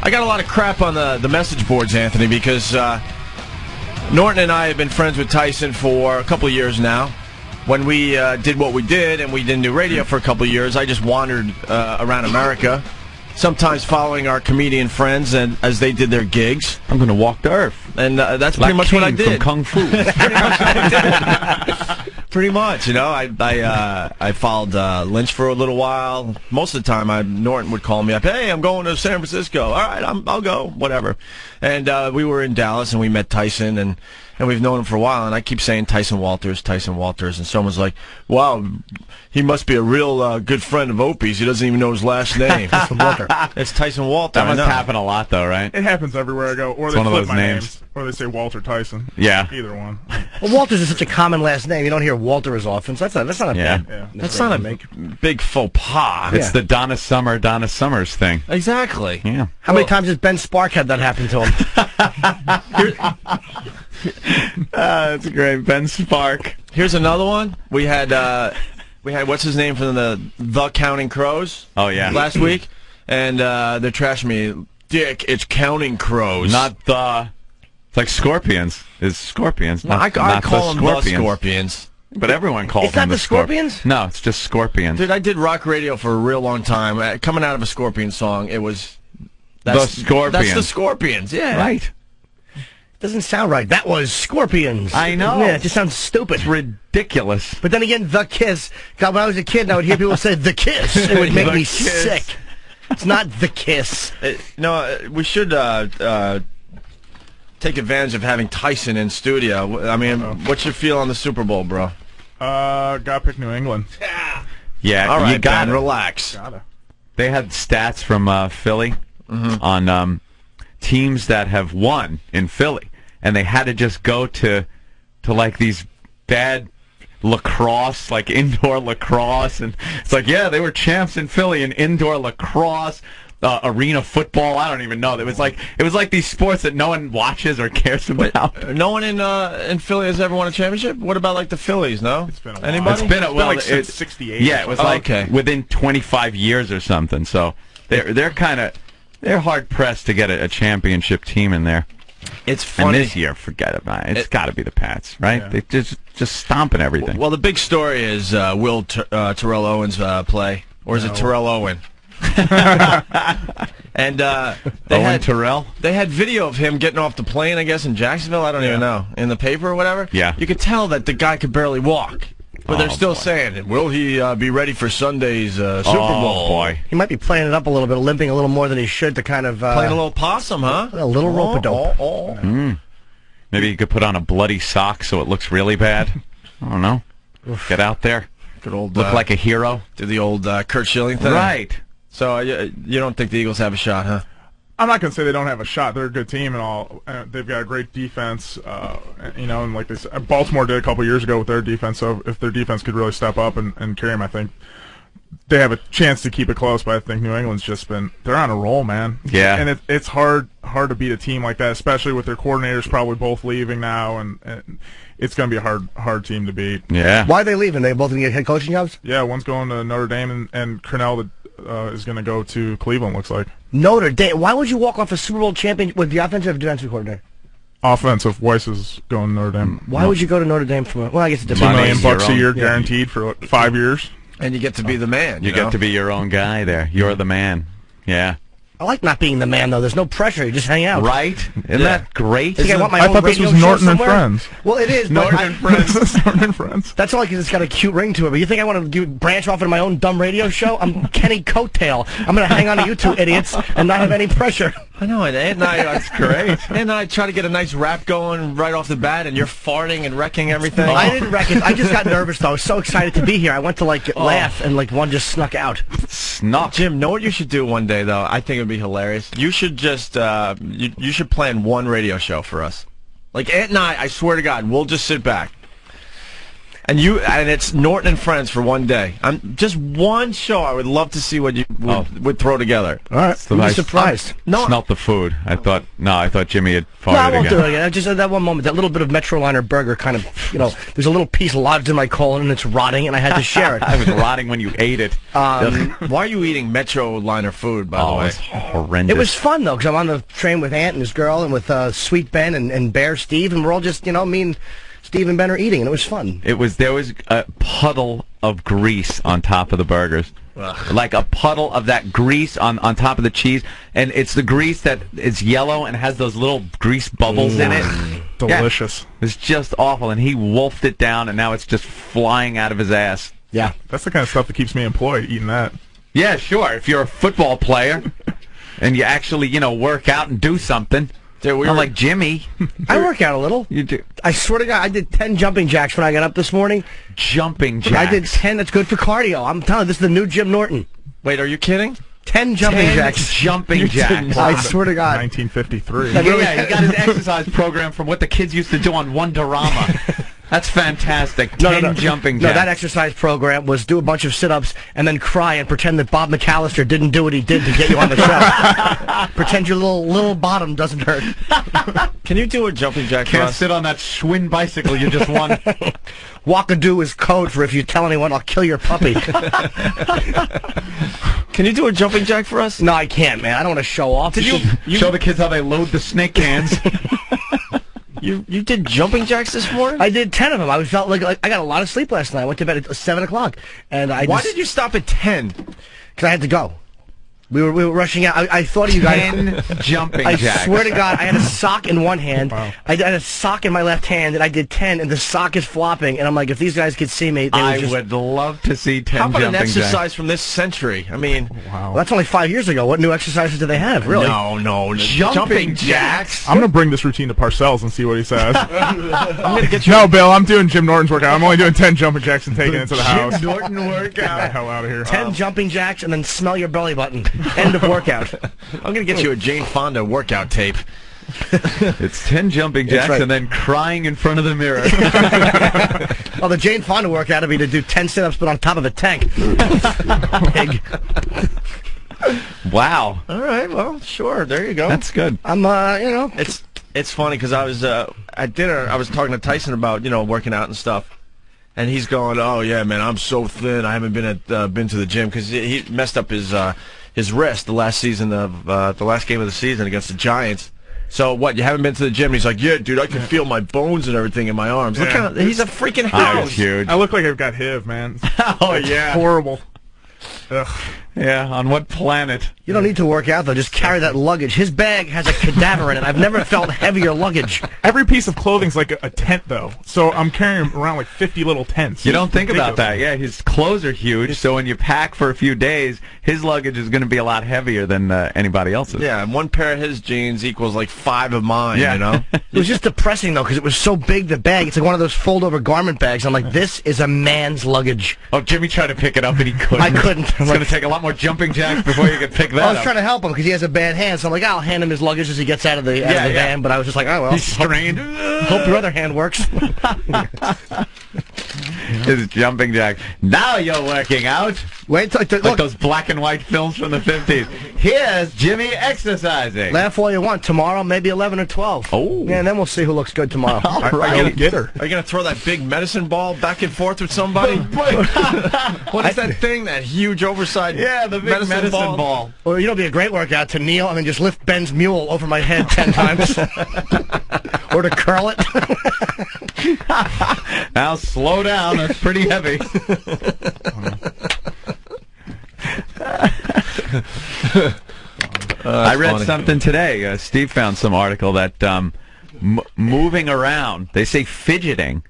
I got a lot of crap on the message boards, Anthony, because Norton and I have been friends with Tyson for a couple of years now. When we did what we did, and we didn't do radio for a couple of years, I just wandered around America, sometimes following our comedian friends and as they did their gigs. I'm going to walk the earth. And that's pretty much what I did. From Kung Fu. Pretty much what I did. Pretty much, you know. I followed Lynch for a little while. Most of the time, Norton would call me up. Hey, I'm going to San Francisco. All right, I'll go. Whatever. And we were in Dallas, and we met Tyson, and we've known him for a while. And I keep saying Tyson Walters. And someone's like, "Wow, he must be a real good friend of Opie's. He doesn't even know his last name." Tyson Walter. It's Tyson Walter. That must happen a lot, though, right? It happens everywhere I go. Or it's they one of flip those my names. Or they say Walter Tyson. Yeah. Either one. Well, Walters is such a common last name. You don't hear Walter as often, so that's not a That's not a big faux pas. It's the Donna Summers thing. Exactly. Yeah. How many times has Ben Spark had that happen to him? That's great, Ben Spark. Here's another one. We had what's his name from the Counting Crows? Oh yeah. Last week, and they're trashing me. Dick, it's Counting Crows. Not the. It's like Scorpions. It's Scorpions. No, I call them the Scorpions. But everyone calls them the Scorpions. No, it's just Scorpions. Dude, I did rock radio for a real long time. Coming out of a Scorpion song, it was the Scorpions. That's the Scorpions. Yeah. Right. Doesn't sound right. That was Scorpions. I know. Yeah, it just sounds stupid. It's ridiculous. But then again, The Kiss. God, when I was a kid, and I would hear people say The Kiss. It would make me sick. It's not The Kiss. We should take advantage of having Tyson in studio. I mean, what's your feel on the Super Bowl, bro? Gotta pick New England. Yeah, all right, you got to relax. They had stats from Philly on teams that have won in Philly, and they had to just go to like these bad lacrosse, like indoor lacrosse, and it's like, yeah, they were champs in Philly in indoor lacrosse. Arena football, I don't even know. It was like these sports that no one watches or cares about. No one in Philly has ever won a championship? What about like the Phillies, no? It's been a while. Anybody? It's been like since 68. Yeah, it was within 25 years or something. So they're hard pressed to get a championship team in there. It's funny. And this year, forget about it. It's got to be the Pats, right? Yeah. They just stomping everything. Well, the big story is will Terrell Owens play, or is it Terrell Owen? And Terrell? They had video of him getting off the plane, I guess, in Jacksonville. I don't even know, in the paper or whatever. Yeah, you could tell that the guy could barely walk, but they're still saying, "Will he be ready for Sunday's Super Bowl?" Boy, he might be playing it up a little bit, limping a little more than he should to kind of playing a little possum, huh? A little rope-a-dope. Maybe you could put on a bloody sock so it looks really bad. I don't know. Get out there. Good old look like a hero. Do the old Kurt Schilling thing, right? So you don't think the Eagles have a shot, huh? I'm not going to say they don't have a shot. They're a good team and all. They've got a great defense, and like they said, Baltimore did a couple years ago with their defense. So if their defense could really step up and carry them, I think they have a chance to keep it close. But I think New England's they're on a roll, man. Yeah. And it's hard to beat a team like that, especially with their coordinators probably both leaving now, and it's going to be a hard team to beat. Yeah. Why are they leaving? They both going to get head coaching jobs? Yeah, one's going to Notre Dame, and Cornell is going to go to Cleveland, looks like. Notre Dame. Why would you walk off a Super Bowl champion with the offensive defensive coordinator? Offensive. Weiss is going to Notre Dame. Why would you go to Notre Dame for? Well, I guess it's $2 million a year guaranteed for 5 years. And you get to be the man. You get to be your own guy there. You're the man. Yeah. I like not being the man, though. There's no pressure. You just hang out. Right? Isn't that great? I want my own thought this was Norton and Friends. Well, it is. Norton and Friends. Norton and Friends. That's all because it's got a cute ring to it. But you think I want to branch off into my own dumb radio show? I'm Kenny Coattail. I'm going to hang on to you two idiots and not have any pressure. I know, and Ed and I, that's great. Ed and I try to get a nice rap going right off the bat, and you're farting and wrecking everything. I didn't wreck it. I just got nervous, though. I was so excited to be here. I went to, laugh, and, one just snuck out. Snuck? Jim, know what you should do one day, though? I think it would be hilarious. You should just, you should plan one radio show for us. Like, Ed and I swear to God, we'll just sit back. And it's Norton and Friends for one day. Just one show. I would love to see what you would throw together. All right, I'm surprised. Smelt the food. I thought Jimmy had farted No, I won't again. do it again. Just at that one moment, that little bit of Metroliner burger kind of, there's a little piece lodged in my colon and it's rotting, and I had to share it. I was rotting when you ate it. Why are you eating Metroliner food, by the way? It's horrendous. It was fun, though, because I'm on the train with Ant and his girl and with Sweet Ben and Bear Steve, and we're all just, me and Steve and Ben are eating, and it was fun. There was a puddle of grease on top of the burgers. Ugh. Like a puddle of that grease on top of the cheese, and it's the grease that is yellow and has those little grease bubbles in it. Delicious. Yeah, it's just awful, and he wolfed it down, and now it's just flying out of his ass. Yeah. That's the kind of stuff that keeps me employed, eating that. Yeah, sure. If you're a football player and you actually, work out and do something. Dude, I'm like Jimmy. I work out a little. You do. I swear to God, I did 10 jumping jacks when I got up this morning. Jumping jacks. I did 10. That's good for cardio. I'm telling you, this is the new Jim Norton. Wait, are you kidding? 10 jumping jacks. Jumping jacks. I swear to God. 1953. Yeah, he got his exercise program from what the kids used to do on Wonderama. That's fantastic. 10 jumping jacks. No, that exercise program was do a bunch of sit-ups and then cry and pretend that Bob McAllister didn't do what he did to get you on the show. Pretend your little bottom doesn't hurt. Can you do a jumping jack for Can't us? sit on that Schwinn bicycle you just won. Walkadoo is code for if you tell anyone, I'll kill your puppy. Can you do a jumping jack for us? No, I can't, man. I don't want to show off. Did you show the kids how they load the snake cans? You did jumping jacks this morning? I did 10 of them. I felt like I got a lot of sleep last night. I went to bed at 7 o'clock. Why did you stop at 10? Because I had to go. We were rushing out. I thought of you guys. 10 jumping I jacks. swear to God, I had a sock in one hand. Wow. I had a sock in my left hand, and I did 10, and the sock is flopping. And I'm like, if these guys could see me, they would just... would love to see 10 How about jumping an exercise jacks. from this century? I mean... Wow. Well, that's only 5 years ago. What new exercises do they have, really? No. Jumping jacks. I'm going to bring this routine to Parcells and see what he says. I'm going to get you... No, Bill, I'm doing Jim Norton's workout. I'm only doing 10 jumping jacks and taking it to the house. Jim Norton Get the workout. hell out of here. 10 jumping jacks, and then smell your belly button. End of workout. I'm going to get you a Jane Fonda workout tape. It's 10 jumping jacks right. and then crying in front of the mirror. Well, the Jane Fonda workout would be to do 10 sit-ups, but on top of a tank. Pig. Wow. All right, well, sure. There you go. That's good. I'm, It's funny because I was at dinner. I was talking to Tyson about working out and stuff, and he's going, "Oh yeah, man, I'm so thin. I haven't been to the gym because he messed up his wrist the last season of the last game of the season against the Giants." So what? You haven't been to the gym? And he's like, "Yeah, dude, I can feel my bones and everything in my arms. Look Yeah. how he's a freaking I hound." was huge. I look like I've got HIV, man. Oh, yeah. Horrible. Ugh. Yeah, on what planet? You don't need to work out, though. Just carry that luggage. His bag has a cadaver in it. I've never felt heavier luggage. Every piece of clothing's like a tent, though. So I'm carrying around like 50 little tents. You don't think about Ridiculous. that. Yeah, his clothes are huge, so when you pack for a few days, his luggage is going to be a lot heavier than anybody else's. Yeah, and one pair of his jeans equals like 5 of mine. Yeah. You know. It was just depressing, though, because it was so big, the bag. It's like one of those fold-over garment bags. I'm like, this is a man's luggage. Oh, Jimmy tried to pick it up and he couldn't. I couldn't. It's going to take a lot more jumping jacks before you could pick that I was up. trying to help him because he has a bad hand, so I'm like, I'll hand him his luggage as he gets out of the van, but I was just like, oh, well. He's strained. Hope your other hand works. His jumping jack. Now you're working out. Wait till Like look. those black and white films from the 50s. Here's Jimmy exercising. Laugh all you want. Tomorrow, maybe 11 or 12. Oh. Yeah, and then we'll see who looks good tomorrow. All Are right. you gonna Get her. Are you gonna throw that big medicine ball back and forth with somebody? What is that thing? That huge oversized Yeah, the big medicine ball. Or it'd be a great workout to kneel and then just lift Ben's mule over my head 10 times. Or to curl it. Now slow down. That's pretty heavy. I read funny. something today. Steve found some article that moving around, they say fidgeting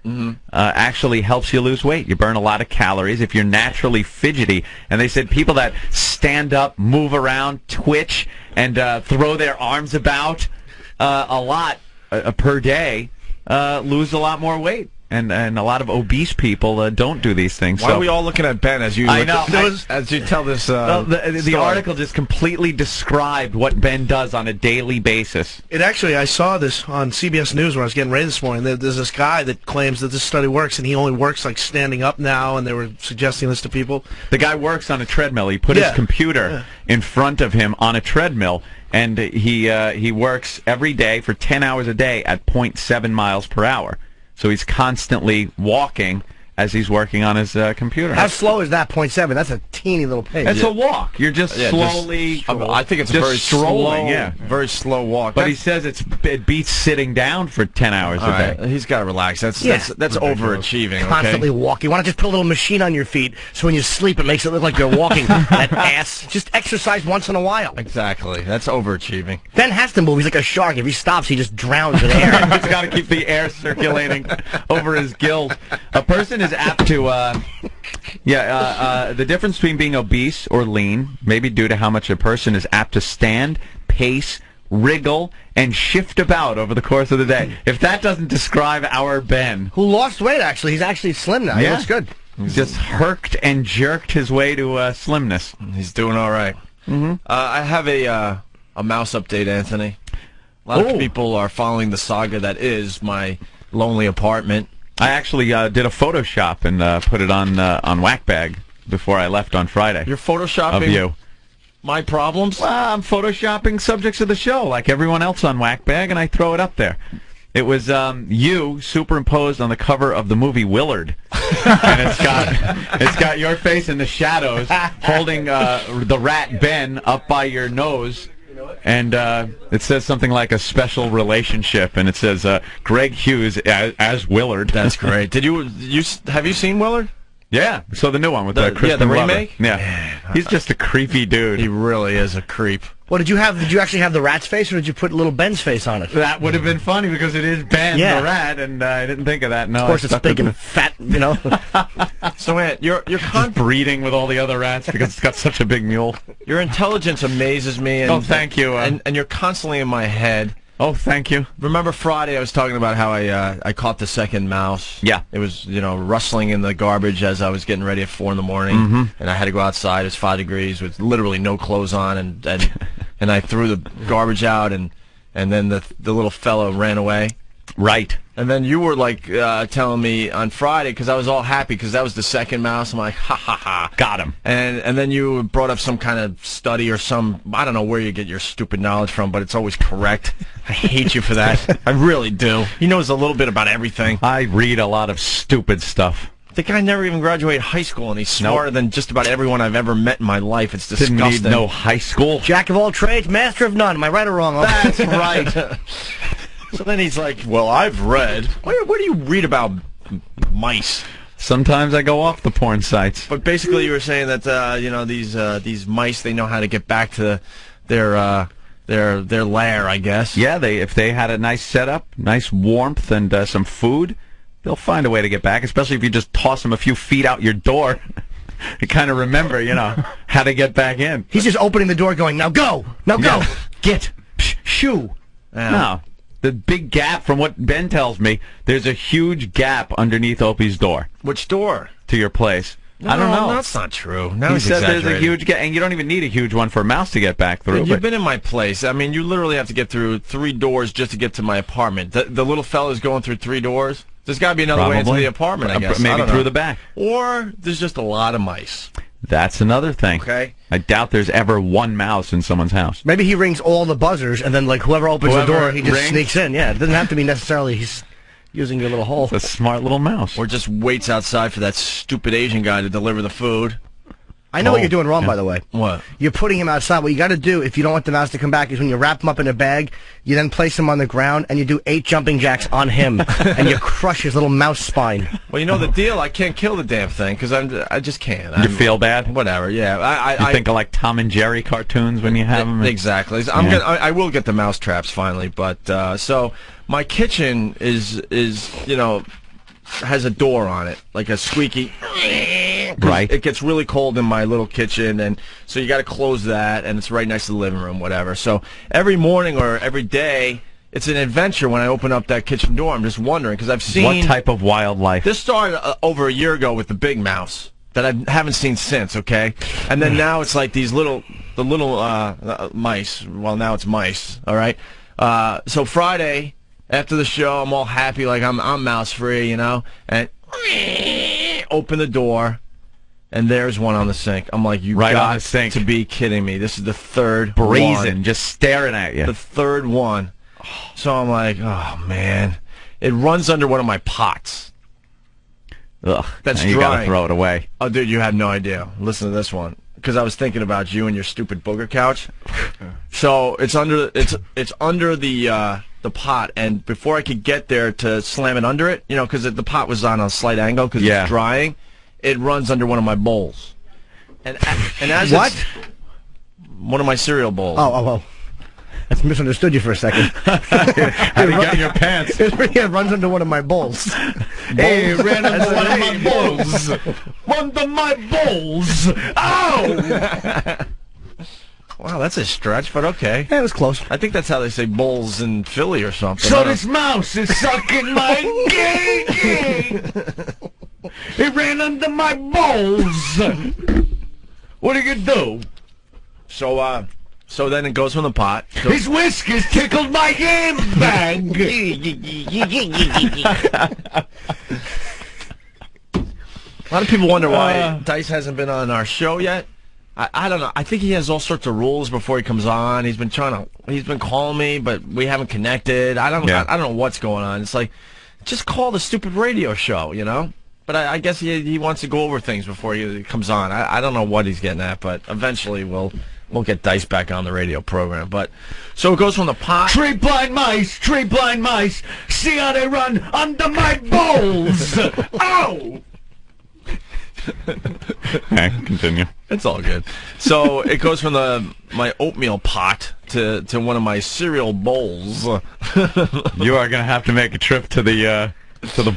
actually helps you lose weight. You burn a lot of calories if you're naturally fidgety. And they said people that stand up, move around, twitch, and throw their arms about a lot per day lose a lot more weight. and a lot of obese people don't do these things. Why are we all looking at Ben as you? I know. As you tell this. The article just completely described what Ben does on a daily basis. It actually, I saw this on CBS News when I was getting ready this morning. There's this guy that claims that this study works, and he only works like standing up now, and they were suggesting this to people. The guy works on a treadmill. He put his computer in front of him on a treadmill, and he works every day for 10 hours a day at 0.7 miles per hour. So he's constantly walking as he's working on his computer. How slow is that? 0.7? That's a teeny little pace. It's a walk. You're just slowly. I think it's a just very strolling, slow, very slow walk. But he says it beats sitting down for 10 hours a day. He's got to relax. That's overachieving. Constantly walking. Why not just put a little machine on your feet so when you sleep it makes it look like you're walking? That ass. Just exercise once in a while. Exactly. That's overachieving. Ben has to move. He's like a shark. If he stops, he just drowns in air. He's got to keep the air circulating over his gills. A person is apt to. The difference between being obese or lean may be due to how much a person is apt to stand, pace, wriggle, and shift about over the course of the day. If that doesn't describe our Ben. Who lost weight, actually. He's actually slim now. He looks good. He's just herked and jerked his way to slimness. He's doing all right. I have a mouse update, Anthony. A lot of people are following the saga that is my lonely apartment. I actually did a Photoshop and put it on Whackbag before I left on Friday. You're photoshopping of you. My problems? Well, I'm photoshopping subjects of the show like everyone else on Whackbag, and I throw it up there. It was you superimposed on the cover of the movie Willard, and it's got your face in the shadows, holding the rat Ben up by your nose. And it says something like a special relationship, and it says Greg Hughes as Willard. That's great. Have you seen Willard? Yeah, so the new one with the Crispin the Glover. remake. Yeah, he's just a creepy dude. He really is a creep. What did you have? Did you actually have the rat's face, or did you put little Ben's face on it? That would have been funny because it is Ben the rat, and I didn't think of that. No, of course it's big and fat, you know. So, Ant, you're breeding with all the other rats because it's got such a big mule. Your intelligence amazes me. And, thank you. And you're constantly in my head. Oh, thank you. Remember Friday I was talking about how I caught the second mouse? Yeah. It was, rustling in the garbage as I was getting ready at 4 in the morning, and I had to go outside. It was 5 degrees with literally no clothes on, and I threw the garbage out, and then the little fellow ran away. Right. And then you were like telling me on Friday, because I was all happy because that was the second mouse. I'm like, ha ha ha, got him. And then you brought up some kind of study or I don't know where you get your stupid knowledge from, but it's always correct. I hate you for that. I really do. He knows a little bit about everything. I read a lot of stupid stuff. The guy never even graduated high school, and he's smarter than just about everyone I've ever met in my life. It's disgusting. Didn't need no high school. Jack of all trades, master of none. Am I right or wrong? That's right. So then he's like, well, I've read. Where do you read about mice? Sometimes I go off the porn sites. But basically you were saying that, these mice, they know how to get back to their lair, I guess. Yeah, if they had a nice setup, nice warmth, and some food, they'll find a way to get back, especially if you just toss them a few feet out your door. You kind of remember, how to get back in. He's just opening the door going, now go! Now go! Get! Shoo! No. The big gap, from what Ben tells me, there's a huge gap underneath Opie's door. Which door? To your place. I don't know. That's not true. Now he said there's a huge gap, and you don't even need a huge one for a mouse to get back through. You've been in my place. I mean, you literally have to get through 3 doors just to get to my apartment. The little fella's going through 3 doors. There's got to be another way into the apartment, I guess. Maybe through the back. Or there's just a lot of mice. That's another thing. Okay. I doubt there's ever one mouse in someone's house. Maybe he rings all the buzzers, and then whoever opens the door, he just sneaks in. Yeah, it doesn't have to be necessarily he's using your little hole. It's a smart little mouse. Or just waits outside for that stupid Asian guy to deliver the food. I know what you're doing wrong, by the way. What? You're putting him outside. What you got to do, if you don't want the mouse to come back, is when you wrap him up in a bag, you then place him on the ground, and you do 8 jumping jacks on him, and you crush his little mouse spine. Well, you know the deal. I can't kill the damn thing, because I just can't. You feel bad? Whatever, yeah. You think of like Tom and Jerry cartoons when you have them? Exactly. I will get the mouse traps finally, but so my kitchen is has a door on it, like a squeaky. Right. It gets really cold in my little kitchen, and so you got to close that, and it's right next to the living room, whatever. So every morning or every day, it's an adventure when I open up that kitchen door. I'm just wondering because I've seen What type of wildlife? this started over a year ago with the big mouse that I haven't seen since. Okay, and then now it's like these little mice. Well, now it's mice. All right. So Friday after the show, I'm all happy like I'm mouse free, you know, and open the door. And there's one on the sink. I'm like, you Right on got the sink. to be kidding me. This is the third Brazen, one. just staring at you. The third one. So I'm like, oh, man. It runs under one of my pots. Ugh, That's now you gotta drying. throw it away. Oh, dude, you have no idea. Listen to this one. Because I was thinking about you and your stupid booger couch. So it's under the pot, and before I could get there to slam it under it, you know, because the pot was on a slight angle because it's drying, it runs under one of my bowls. And as What? One of my cereal bowls. Oh. I misunderstood you for a second. How to get in your pants? It runs under one of my bowls. Hey, ran under one of my bowls. Under my bowls. Ow! Wow, that's a stretch, but okay. Yeah, it was close. I think that's how they say bowls in Philly or something. So this mouse is sucking my gay. It ran under my balls. What are you gonna do? So then it goes from the pot. So His whiskers tickled my game bag. a lot of people wonder why Dice hasn't been on our show yet. I don't know. I think he has all sorts of rules before he comes on. He's been calling me, but we haven't connected. I don't know what's going on. It's like, just call the stupid radio show, you know? But I guess he wants to go over things before he comes on. I don't know what he's getting at, but eventually we'll get Dice back on the radio program. But so it goes from the pot. Three blind mice, see how they run under my balls. Ow! Okay, continue. It's all good. So it goes from my oatmeal pot to one of my cereal bowls. You are gonna have to make a trip to the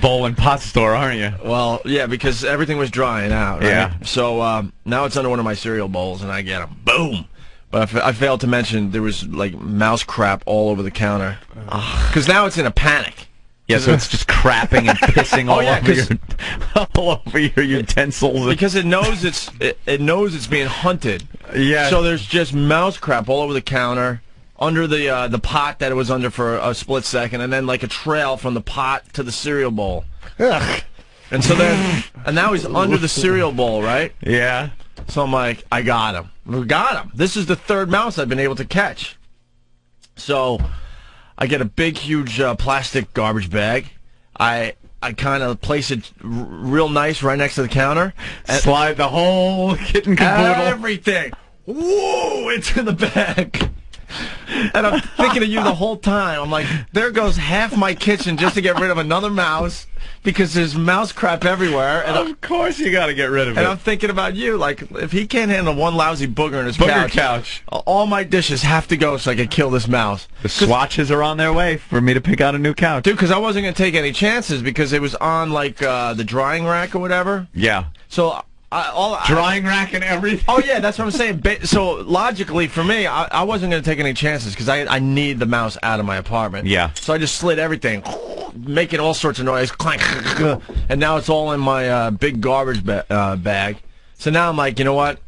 bowl and pot store, aren't you? Well, yeah, because everything was drying out. Right? Yeah. So now it's under one of my cereal bowls, and I get them. Boom. But I failed to mention there was like mouse crap all over the counter. Because now it's in a panic. Yeah, so it's just crapping and pissing all over your utensils. Because it knows it's being hunted. Yeah. So there's just mouse crap all over the counter, under the pot that it was under for a split second, and then like a trail from the pot to the cereal bowl. Ugh. And so and now he's under the cereal bowl, right? Yeah. So I'm like, I got him. We got him. This is the third mouse I've been able to catch. So I get a big, huge plastic garbage bag. I kind of place it real nice right next to the counter. And slide the whole kit and caboodle. Everything. Whoa, it's in the bag. And I'm thinking of you the whole time. I'm like, there goes half my kitchen just to get rid of another mouse because there's mouse crap everywhere. And Of course you got to get rid of and it. I'm thinking about you. Like, if he can't handle one lousy booger in his Booger couch. all my dishes have to go so I can kill this mouse. The swatches are on their way for me to pick out a new couch. Dude, because I wasn't going to take any chances because it was on, like, the drying rack or whatever. Yeah. So Drying rack and everything. Oh, yeah, that's what I'm saying. So, logically, for me, I wasn't going to take any chances because I need the mouse out of my apartment. Yeah. So I just slid everything, making all sorts of noise, clank, and now it's all in my big garbage bag. So now I'm like, you know what?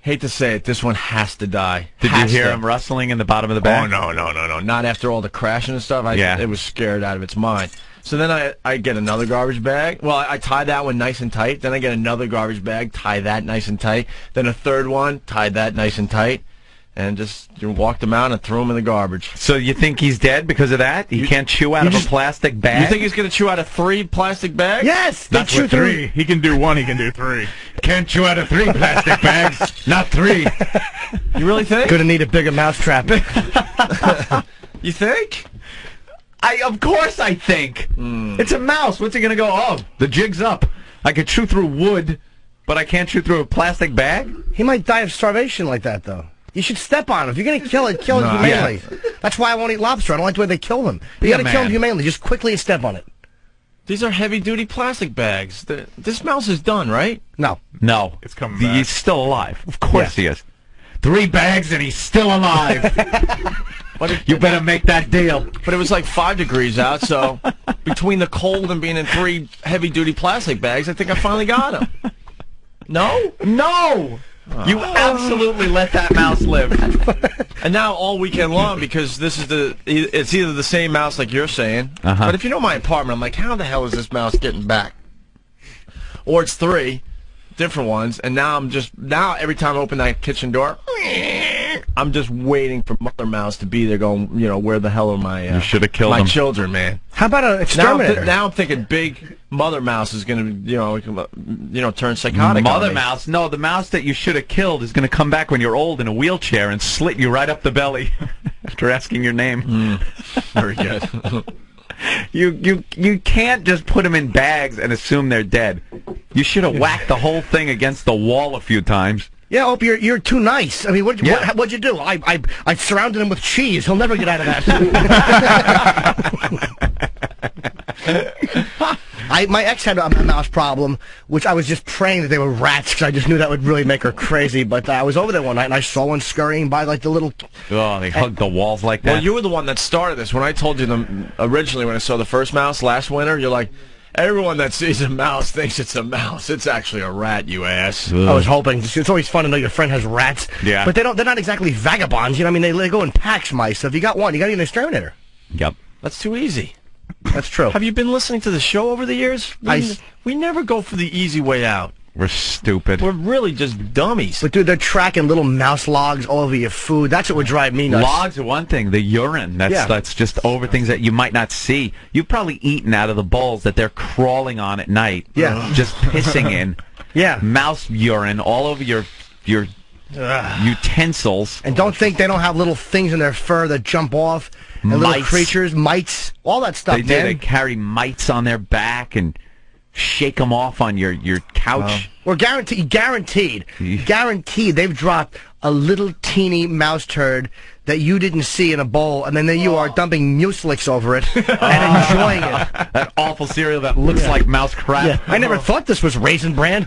Hate to say it, this one has to die. Did you hear him rustling in the bottom of the bag? Oh, no. Not after all the crashing and stuff. It was scared out of its mind. So then I get another garbage bag. Well, I tie that one nice and tight. Then I get another garbage bag, tie that nice and tight. Then a third one, tie that nice and tight. And just walked him out and threw him in the garbage. So you think he's dead because of that? He can't chew out of a plastic bag? You think he's going to chew out of 3 plastic bags? Yes! That's what 3. He can do 1, he can do 3. Can't chew out of 3 plastic bags, not 3. You really think? Gonna need a bigger mousetrap. You think? Of course I think. It's a mouse. What's he going to go, oh, the jig's up. I could chew through wood, but I can't chew through a plastic bag? He might die of starvation like that, though. You should step on him. If you're going to kill it humanely. Yeah. That's why I won't eat lobster. I don't like the way they kill them. You got to kill him humanely. Just quickly step on it. These are heavy-duty plastic bags. This mouse is done, right? No. No. It's coming back. He's still alive. Of course he is. 3 bags and he's still alive. You better make that deal. But it was like 5 degrees out, so between the cold and being in 3 heavy-duty plastic bags, I think I finally got him. No? No! You absolutely let that mouse live. And now all weekend long, because it's either the same mouse like you're saying, but if you know my apartment, I'm like, how the hell is this mouse getting back? Or it's 3 different ones, and now every time I open that kitchen door, I'm just waiting for Mother Mouse to be there going, where the hell are my you should have killed my them. children, man. How about an exterminator? Now I'm thinking big Mother Mouse is going to, turn psychotic. Mother Mouse? No, the mouse that you should have killed is going to come back when you're old in a wheelchair and slit you right up the belly after asking your name. Very good. You can't just put them in bags and assume they're dead. You should have whacked the whole thing against the wall a few times. Yeah, Opie, you're too nice. I mean, what'd you do? I surrounded him with cheese. He'll never get out of that. My ex had a mouse problem, which I was just praying that they were rats, because I just knew that would really make her crazy. But I was over there one night, and I saw one scurrying by like the little... Oh, they hugged the walls like that? Well, you were the one that started this. When I told you originally when I saw the first mouse last winter, you're like... Everyone that sees a mouse thinks it's a mouse. It's actually a rat, you ass. I was hoping. It's always fun to know your friend has rats. Yeah. But they're not exactly vagabonds. You know what I mean? They go in packs, mice. So if you got one, you got to get an exterminator. Yep. That's too easy. That's true. Have you been listening to the show over the years? We never go for the easy way out. We're stupid. We're really just dummies. But, dude, they're tracking little mouse logs all over your food. That's what would drive me nuts. Logs are one thing. The urine, that's just over things that you might not see. You've probably eaten out of the bowls that they're crawling on at night. Yeah. Just pissing in. Yeah. Mouse urine all over your utensils. And don't think they don't have little things in their fur that jump off. And little creatures, mites, all that stuff, They do. They carry mites on their back and shake them off on your couch. We're guaranteed, they've dropped a little teeny mouse turd that you didn't see in a bowl, and then there you are dumping mucilix over it and enjoying it. That awful cereal that looks like mouse crap. Yeah. I never thought this was Raisin Bran.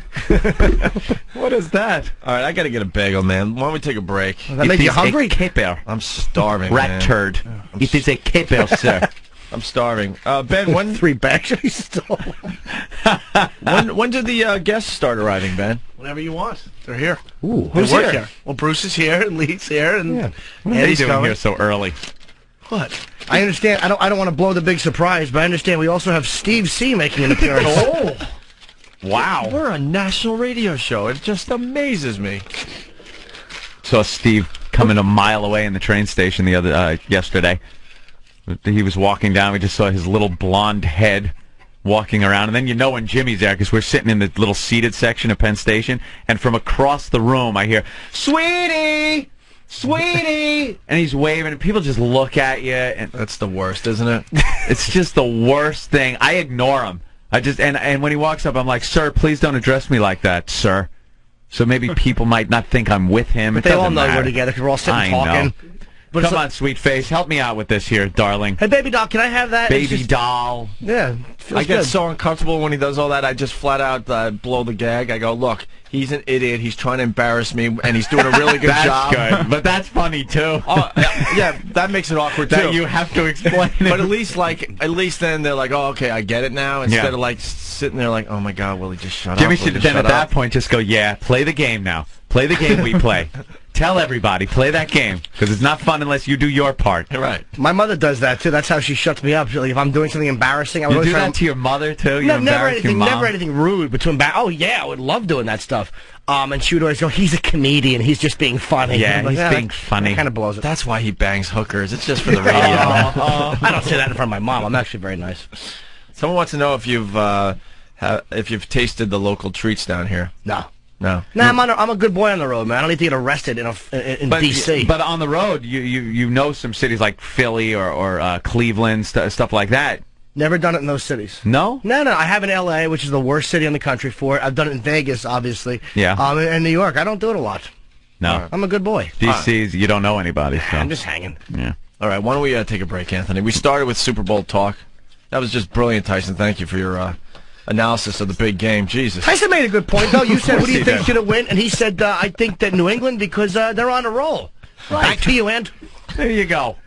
What is that? All right, I got to get a bagel, man. Why don't we take a break? That make you hungry? I'm starving, Rat man. turd. It is a caper, sir. I'm starving. Ben, when 3 bags he stole. when did the guests start arriving, Ben? Whenever you want. They're here. Ooh, They who's work here? Well, Bruce is here, and Lee's here, and What are they Eddie's doing coming. here so early? What? I understand. I don't want to blow the big surprise, but I understand we also have Steve C. making an appearance. Oh, Wow. we're a national radio show. It just amazes me. Saw Steve coming a mile away in the train station yesterday. He was walking down. We just saw his little blonde head walking around. And then you know when Jimmy's there, because we're sitting in the little seated section of Penn Station. And from across the room, I hear, "Sweetie! Sweetie!" And he's waving. And people just look at you. And That's the worst, isn't it? it's just the worst thing. I ignore him. And when he walks up, I'm like, "Sir, please don't address me like that, sir." So maybe people might not think I'm with him. But they all know we're together because we're all sitting talking. Know. But Come on, sweet face. Help me out with this here, darling. Hey, baby doll, can I have that? Baby doll. Yeah. I get so uncomfortable when he does all that. I just flat out blow the gag. I go, look, he's an idiot. He's trying to embarrass me, and he's doing a really good job. That's good, but that's funny too. Oh, yeah, that makes it awkward too. That you have to explain it. But at least then they're like, oh, okay, I get it now. Instead of like sitting there like, oh my God, Willie, just shut up. Jimmy should then at that point just go, yeah, play the game now. Play the game we play. Tell everybody, play that game, because it's not fun unless you do your part. Right. My mother does that too. That's how she shuts me up. Like, if I'm doing something embarrassing, I would You always do try that to your mother too? You never embarrass your mom? Never anything rude. Oh yeah, I would love doing that stuff. And she would always go, "He's a comedian. He's just being funny." Yeah, I'm like, he's being funny. That kind of blows it. That's why he bangs hookers. It's just for the radio. I don't say that in front of my mom. I'm actually very nice. Someone wants to know if you've tasted the local treats down here. No. No. Nah, I'm a good boy on the road, man. I don't need to get arrested in D.C. But on the road, you know some cities like Philly or Cleveland, stuff like that. Never done it in those cities. No? No. I have in L.A., which is the worst city in the country for it. I've done it in Vegas, obviously. Yeah. And New York. I don't do it a lot. No. I'm a good boy. DC's, you don't know anybody. So. I'm just hanging. Yeah. All right, why don't we take a break, Anthony? We started with Super Bowl talk. That was just brilliant, Tyson. Thank you for your analysis of the big game. Jesus. Tyson made a good point, though. You said, "Who do you think did. should have win?" And he said, "I think that New England because they're on a roll." Right. Back to you, Ant. There you go.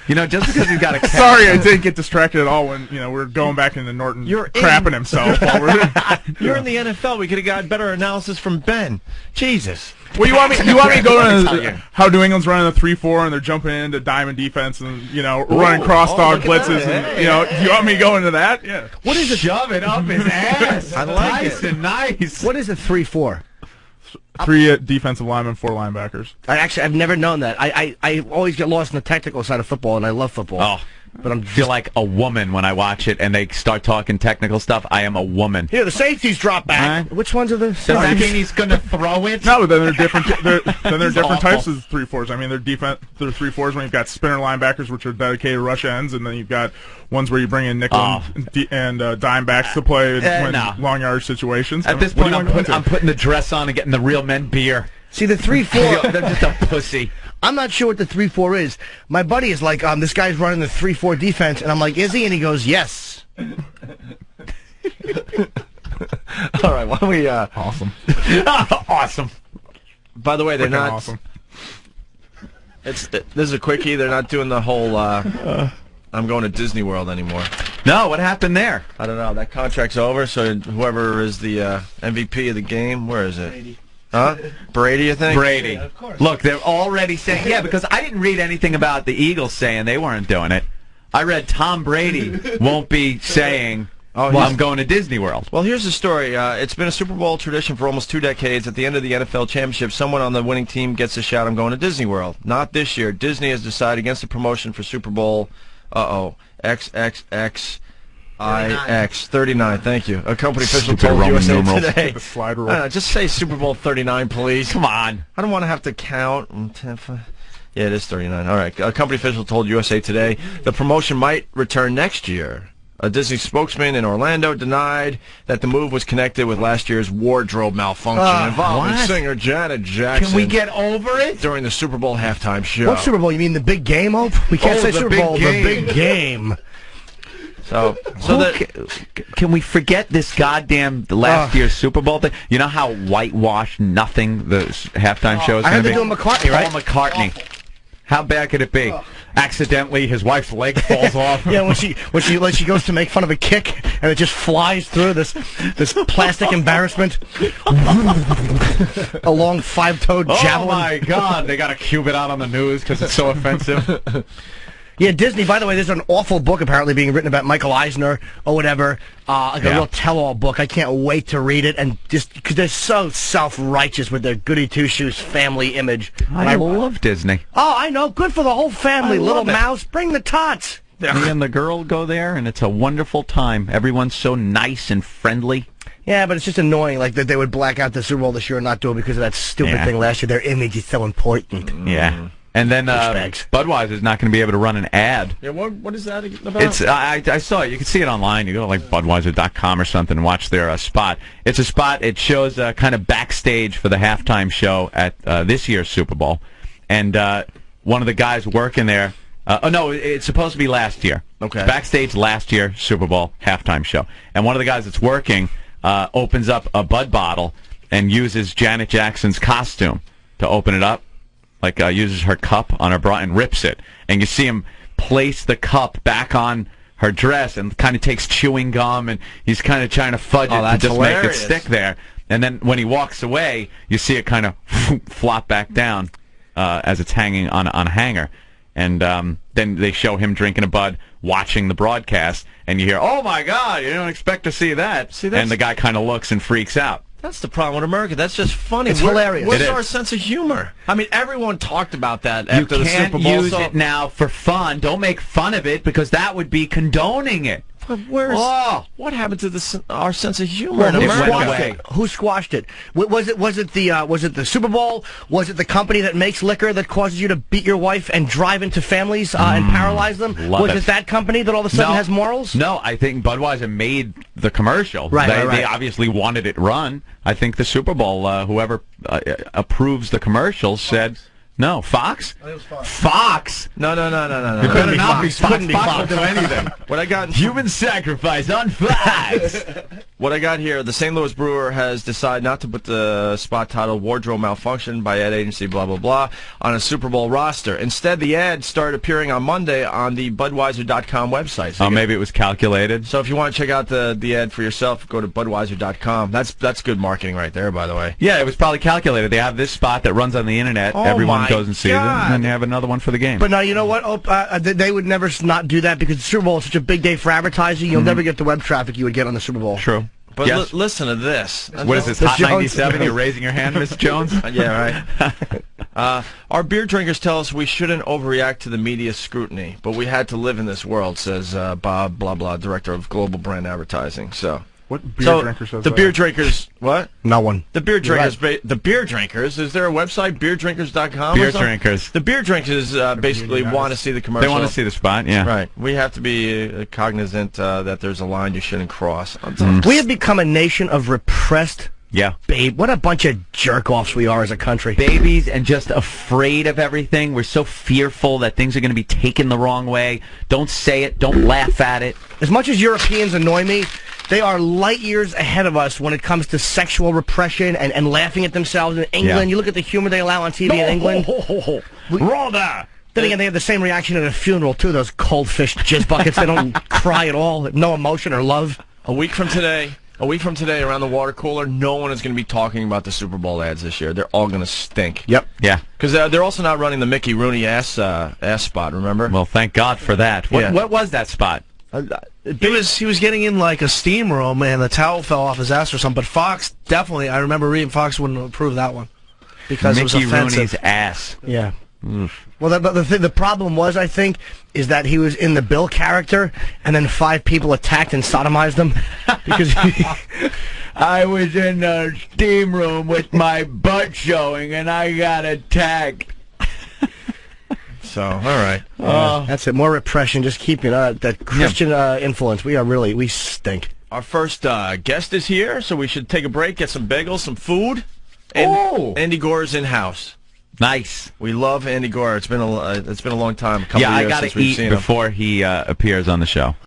You know, just because you got a cat. Sorry, I didn't get distracted at all when we're going back into Norton crapping himself. While You're in the NFL. We could have got better analysis from Ben. Jesus. Well, you want me to go into how New England's running the 3-4 and they're jumping into diamond defense and running cross dog blitzes and you want me to go into that? Yeah. What is it? Shove it up his ass. I like nice it. And nice. What is a 3-4? 3 defensive linemen, 4 linebackers. I've never known that. I always get lost in the technical side of football, and I love football. Oh. But I feel like a woman when I watch it and they start talking technical stuff. I am a woman. Here, the safeties drop back. Which ones are the Does that mean he's going to throw it? No, but then they're different. Then they're different types of 3-4s. I mean, they're 3-4s when you've got spinner linebackers, which are dedicated rush ends, and then you've got ones where you bring in nickel and dime backs to play in long yardage situations. At this point, I'm putting the dress on and getting the real men beer. See, the 3-4. They're just a pussy. I'm not sure what the 3-4 is. My buddy is like, this guy's running the 3-4 defense, and I'm like, is he? And he goes, yes. All right, why don't we... Awesome. Awesome. By the way, they're not... Awesome. This is a quickie. They're not doing the whole, I'm going to Disney World anymore. No, what happened there? I don't know. That contract's over, so whoever is the MVP of the game, where is it? Brady. Huh? Brady, you think? Brady. Yeah, of course. Look, they're already saying, yeah, because I didn't read anything about the Eagles saying they weren't doing it. I read Tom Brady won't be saying, well, I'm going to Disney World. Well, here's the story. It's been a Super Bowl tradition for almost 2 decades. At the end of the NFL championship, someone on the winning team gets a shout, I'm going to Disney World. Not this year. Disney has decided against the promotion for Super Bowl, XXX. IX 39. Thank you. A company official told USA Today. The slide rule. Just say Super Bowl 39, please. Come on. I don't want to have to count. Yeah, it is 39. All right. A company official told USA Today the promotion might return next year. A Disney spokesman in Orlando denied that the move was connected with last year's wardrobe malfunction involving singer Janet Jackson. Can we get over it? During the Super Bowl halftime show. What Super Bowl? You mean the big game, Hope? We can't say Super Bowl. The big game. So can we forget this goddamn last year's Super Bowl thing? You know how whitewashed nothing the halftime show is I going heard to be? they're doing McCartney, right? Paul McCartney. How bad could it be? Accidentally, his wife's leg falls off. Yeah, when she goes to make fun of a kick, and it just flies through this plastic embarrassment. A long 5-toed javelin. Oh my God! They got to cube it out on the news because it's so offensive. Yeah, Disney, by the way, there's an awful book apparently being written about Michael Eisner or whatever, like a real tell-all book. I can't wait to read it, and just because they're so self-righteous with their goody-two-shoes family image. I love Disney. Oh, I know. Good for the whole family. Little Mouse, bring the tots. Me and the girl go there, and it's a wonderful time. Everyone's so nice and friendly. Yeah, but it's just annoying, like that they would black out the Super Bowl this year and not do it because of that stupid thing last year. Their image is so important. Yeah. And then Budweiser's not going to be able to run an ad. Yeah, what is that about? It's I saw it. You can see it online. You go to like Budweiser.com or something and watch their spot. It's a spot. It shows kind of backstage for the halftime show at this year's Super Bowl. And one of the guys working there. No, it's supposed to be last year. Okay. Backstage last year Super Bowl halftime show. And one of the guys that's working opens up a Bud bottle and uses Janet Jackson's costume to open it up. Like uses her cup on her bra and rips it, and you see him place the cup back on her dress and kind of takes chewing gum, and he's kind of trying to fudge it to just make it stick there. And then when he walks away, you see it kind of flop back down as it's hanging on a hanger. And then they show him drinking a Bud, watching the broadcast, and you hear, "Oh my God, you don't expect to see that." And the guy kind of looks and freaks out. That's the problem with America. That's just funny. It's hilarious. Where's our sense of humor? I mean, everyone talked about that after the Super Bowl. You can't use it now for fun. Don't make fun of it because that would be condoning it. But what happened to our sense of humor in America? Who squashed it? Was it the Super Bowl? Was it the company that makes liquor that causes you to beat your wife and drive into families and paralyze them? Was it that company that all of a sudden has morals? No, I think Budweiser made the commercial. Right. They obviously wanted it run. I think the Super Bowl, whoever approves the commercial said. No, Fox? I think it was Fox. Fox? No. It better not be Fox. Fox will do anything. What I got Human sacrifice on Fox. What I got here, the St. Louis Brewer has decided not to put the spot titled Wardrobe Malfunction by ad agency blah, blah, blah on a Super Bowl roster. Instead, the ad started appearing on Monday on the Budweiser.com website. So maybe it was calculated. So if you want to check out the ad for yourself, go to Budweiser.com. That's good marketing right there, by the way. Yeah, it was probably calculated. They have this spot that runs on the internet. Oh, Everyone goes and sees it, and then God. they have another one for the game. But now, you know what? They would never not do that because the Super Bowl is such a big day for advertising. You'll never get the web traffic you would get on the Super Bowl. True. But Yes. listen to this. What is this, Miss Hot Jones? 97? You're raising your hand, Miss Jones? Yeah, right. Our beer drinkers tell us we shouldn't overreact to the media scrutiny, but we had to live in this world, says Bob, blah, blah, director of global brand advertising. So, What beer drinker says the that? beer drinkers, what? No one. The beer drinkers, the beer drinkers, is there a website, beerdrinkers.com? Beer or something? drinkers. The beer drinkers basically guys. want to see the commercial. They want to see the spot, yeah. Right. We have to be cognizant that there's a line you shouldn't cross. We have become a nation of repressed Yeah. babe. What a bunch of jerk-offs we are as a country. Babies and just afraid of everything. We're so fearful that things are going to be taken the wrong way. Don't say it. Don't laugh at it. As much as Europeans annoy me, they are light years ahead of us when it comes to sexual repression and laughing at themselves. In England, Yeah. you look at the humor they allow on TV in England. Rhoda! Then again, they have the same reaction at a funeral, too, those cold fish jizz buckets. They don't cry at all. No emotion or love. A week from today, around the water cooler, no one is going to be talking about the Super Bowl ads this year. They're all going to stink. Yep. Yeah. Because they're also not running the Mickey Rooney ass spot, remember? Well, thank God for that. Yeah. What was that spot? He was getting in like a steam room and the towel fell off his ass or something. But Fox definitely, I remember reading Fox wouldn't approve that one because it was Mickey offensive. Rooney's ass. Yeah. Well, the problem was, I think, is that he was in the Bill character, and then 5 people attacked and sodomized him because I was in the steam room with my butt showing, and I got attacked. So, all right. that's it. More repression. Just keeping that Christian influence. We stink. Our first guest is here, so we should take a break, get some bagels, some food. Oh. Andy Gore is in-house. Nice. We love Andy Gore. It's been a long time. A couple Yeah, of I years got since to we've eat seen him. before he appears on the show.